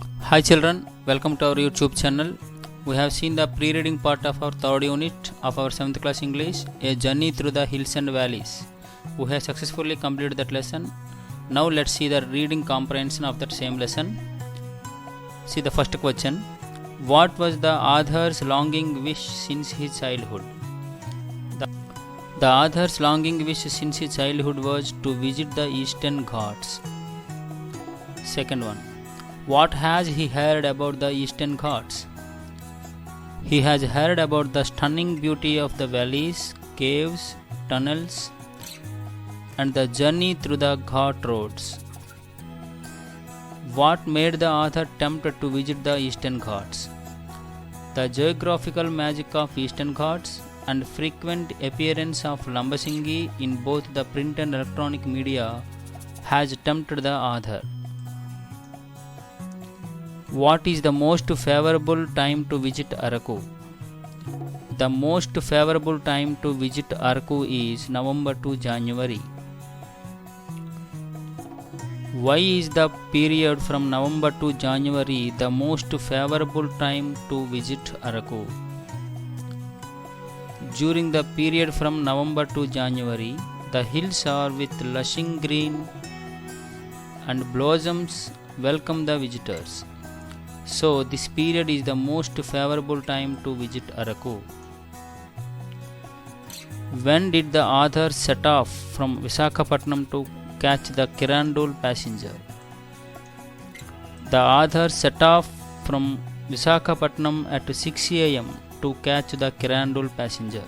Hi children, welcome to our YouTube channel. We have seen the pre-reading part of our third unit of our 7th class English, A Journey Through the Hills and Valleys. We have successfully completed that lesson. Now let's see the reading comprehension of that same lesson. See the first question. What was the author's longing wish since his childhood? The author's longing wish since his childhood was to visit the Eastern Ghats. Second one. What has he heard about the Eastern Ghats? He has heard about the stunning beauty of the valleys, caves, tunnels, and the journey through the Ghat roads. What made the author tempted to visit the Eastern Ghats? The geographical magic of Eastern Ghats and frequent appearance of Lambasingi in both the print and electronic media has tempted the author. What is the most favorable time to visit Araku? The most favorable time to visit Araku is November to January. Why is the period from November to January the most favorable time to visit Araku? During the period from November to January, the hills are with lushing green and blossoms welcome the visitors. So, this period is the most favorable time to visit Araku. When did the author set off from Visakhapatnam to catch the Kirandul passenger? The author set off from Visakhapatnam at 6 a.m. to catch the Kirandul passenger.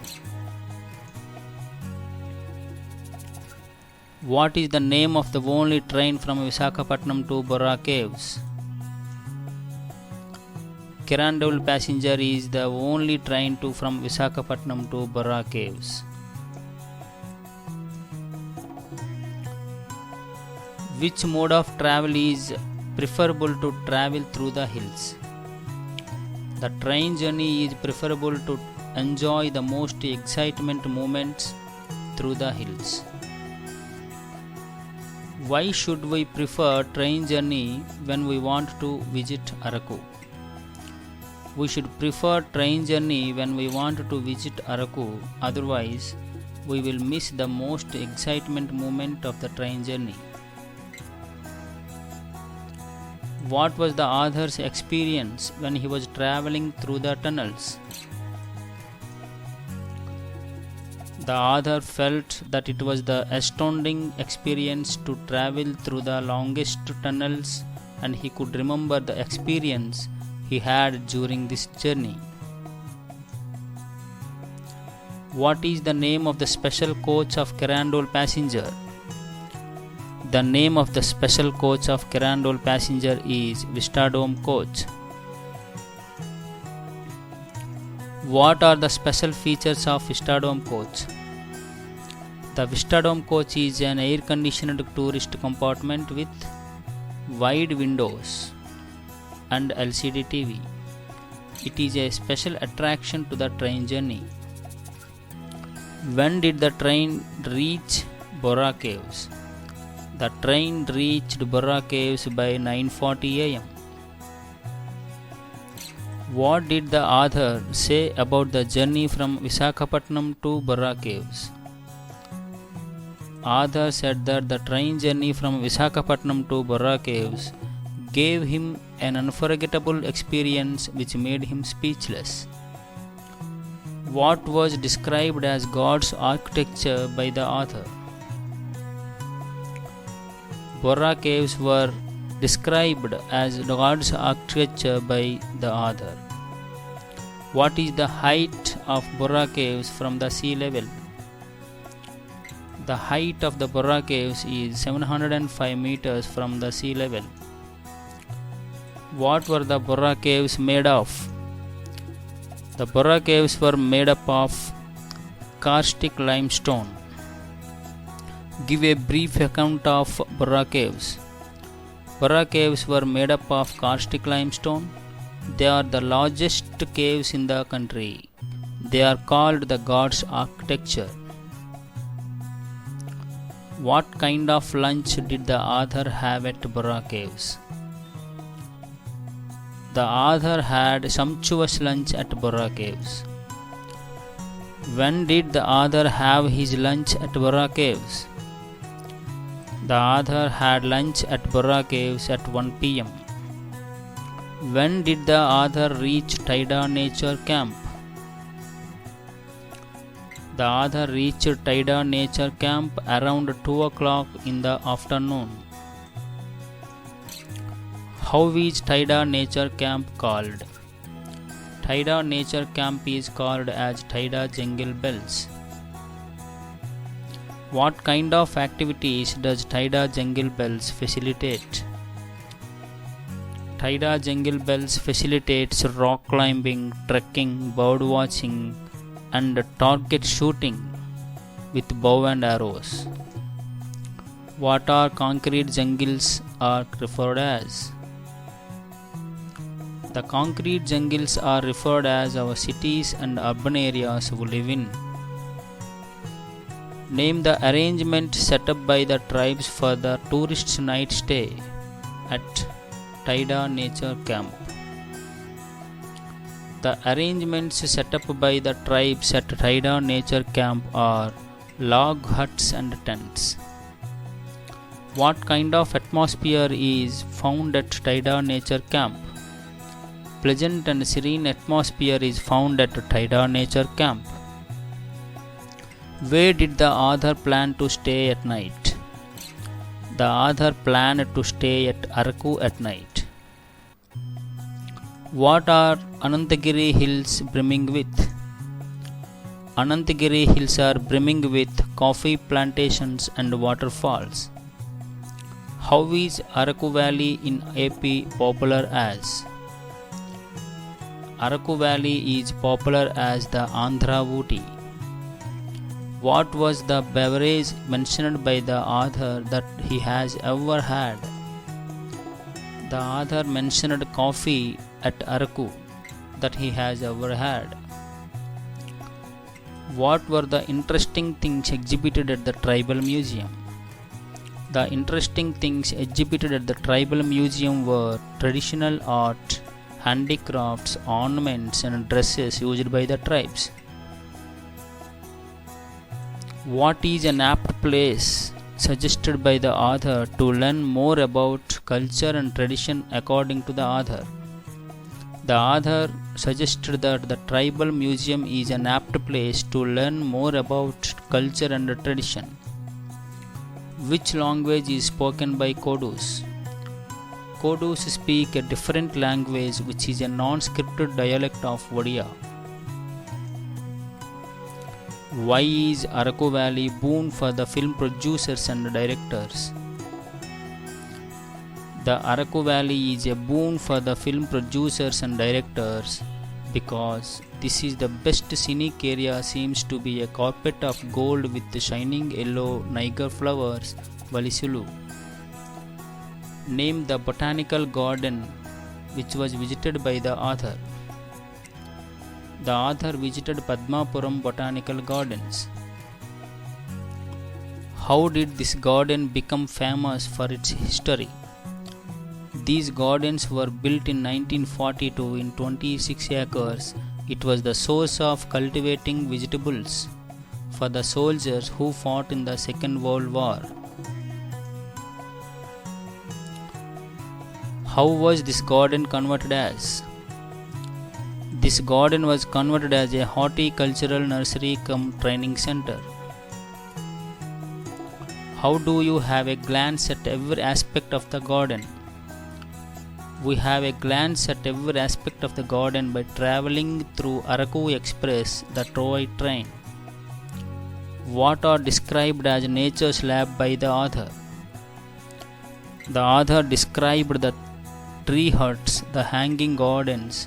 What is the name of the only train from Visakhapatnam to Borra caves? Kirandul passenger is the only train from Visakhapatnam to Borra caves. Which mode of travel is preferable to travel through the hills? The train journey is preferable to enjoy the most excitement moments through the hills. Why should we prefer train journey when we want to visit Araku? We should prefer train journey when we want to visit Araku, otherwise we will miss the most excitement moment of the train journey. What was the author's experience when he was traveling through the tunnels? The author felt that it was the astounding experience to travel through the longest tunnels, and he could remember the experience he had during this journey. What is the name of the special coach of Kirandul passenger? The name of the special coach of Kirandul passenger is Vistadome coach. What are the special features of Vistadome coach? The Vistadome coach is an air-conditioned tourist compartment with wide windows and LCD TV. It is a special attraction to the train journey. When did the train reach Borra caves? The train reached Borra caves by 9:40 a.m. What did the author say about the journey from Visakhapatnam to Borra caves? Author said that the train journey from Visakhapatnam to Borra caves gave him an unforgettable experience which made him speechless. What was described as God's architecture by the author? Borra caves were described as God's architecture by the author. What is the height of Borra caves from the sea level? The height of the Borra caves is 705 meters from the sea level. What were the Borra caves made of? The Borra caves were made up of karstic limestone. Give a brief account of Borra caves. Borra caves were made up of karstic limestone. They are the largest caves in the country. They are called the God's architecture. What kind of lunch did the author have at Borra caves? The author had sumptuous lunch at Borra Caves. When did the author have his lunch at Borra Caves? The author had lunch at Borra Caves at 1 p.m. When did the author reach Taida Nature Camp? The author reached Taida Nature Camp around 2 o'clock in the afternoon. How is Taida Nature Camp called? Taida Nature Camp is called as Taida Jungle Bells. What kind of activities does Taida Jungle Bells facilitate? Taida Jungle Bells facilitates rock climbing, trekking, bird watching, and target shooting with bow and arrows. What are concrete jungles are referred as? The concrete jungles are referred as our cities and urban areas we live in. Name the arrangement set up by the tribes for the tourists' night stay at Taida Nature Camp. The arrangements set up by the tribes at Taida Nature Camp are log huts and tents. What kind of atmosphere is found at Taida Nature Camp? Pleasant and serene atmosphere is found at Taida Nature Camp. Where did the author plan to stay at night? The author planned to stay at Araku at night. What are Anantagiri Hills brimming with? Anantagiri Hills are brimming with coffee plantations and waterfalls. How is Araku Valley in AP popular as? Araku Valley is popular as the Andhra Ooty. What was the beverage mentioned by the author that he has ever had? The author mentioned coffee at Araku that he has ever had. What were the interesting things exhibited at the Tribal Museum? The interesting things exhibited at the Tribal Museum were traditional art, handicrafts, ornaments, and dresses used by the tribes. What is an apt place suggested by the author to learn more about culture and tradition according to the author? The author suggested that the Tribal Museum is an apt place to learn more about culture and tradition. Which language is spoken by Kodus? Kodus speak a different language which is a non-scripted dialect of Odia. Why is Araku Valley boon for the film producers and directors? The Araku Valley is a boon for the film producers and directors because this is the best scenic area, seems to be a carpet of gold with shining yellow Niger flowers, Valisulu. Name the botanical garden which was visited by the author. The author visited Padmapuram Botanical Gardens. How did this garden become famous for its history? These gardens were built in 1942 in 26 acres. It was the source of cultivating vegetables for the soldiers who fought in the Second World War. How was this garden converted as? This garden was converted as a horticultural nursery cum training center. How do you have a glance at every aspect of the garden? We have a glance at every aspect of the garden by traveling through Araku Express, the toy train. What are described as nature's lab by the author? The author described the tree huts, the hanging gardens,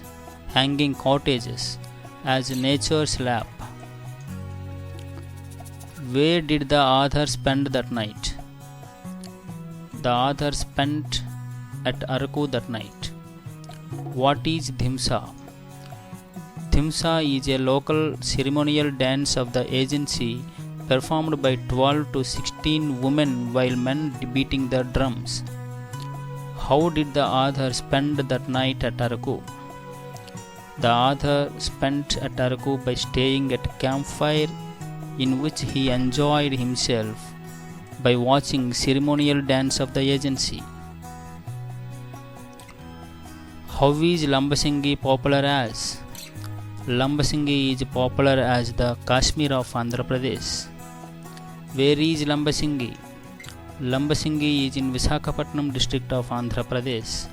hanging cottages as nature's lab. Where did the author spend that night? The author spent at Araku that night. What is Dhimsa? Dhimsa is a local ceremonial dance of the agency performed by 12 to 16 women while men beating their drums. How did the author spend that night at Araku? The author spent at Araku by staying at a campfire in which he enjoyed himself by watching ceremonial dance of the agency. How is Lambasingi popular as? Lambasingi is popular as the Kashmir of Andhra Pradesh. Where is Lambasingi? Lambasingi is in Visakhapatnam district of Andhra Pradesh.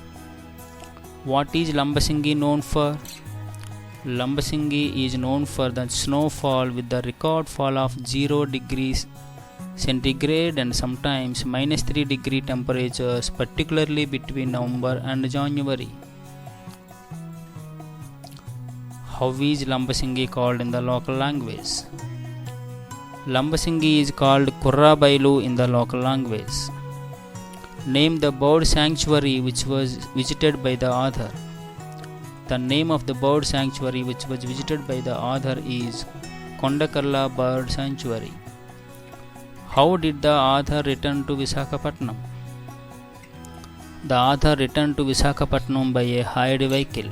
What is Lambasingi known for? Lambasingi is known for the snowfall with the record fall of 0 degrees centigrade and sometimes -3 degree temperatures, particularly between November and January. How is Lambasingi called in the local language? Lambasingi is called Kurrabailu in the local language. Name the bird sanctuary which was visited by the author. The name of the bird sanctuary which was visited by the author is Kondakalla Bird Sanctuary. How did the author return to Visakhapatnam? The author returned to Visakhapatnam by a hired vehicle.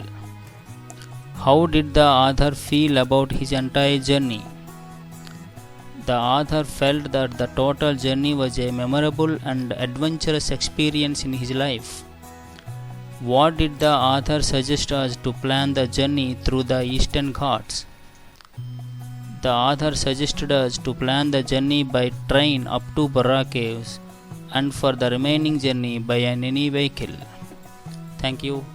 How did the author feel about his entire journey? The author felt that the total journey was a memorable and adventurous experience in his life. What did the author suggest us to plan the journey through the Eastern Ghats? The author suggested us to plan the journey by train up to Borra caves and for the remaining journey by any vehicle. Thank you.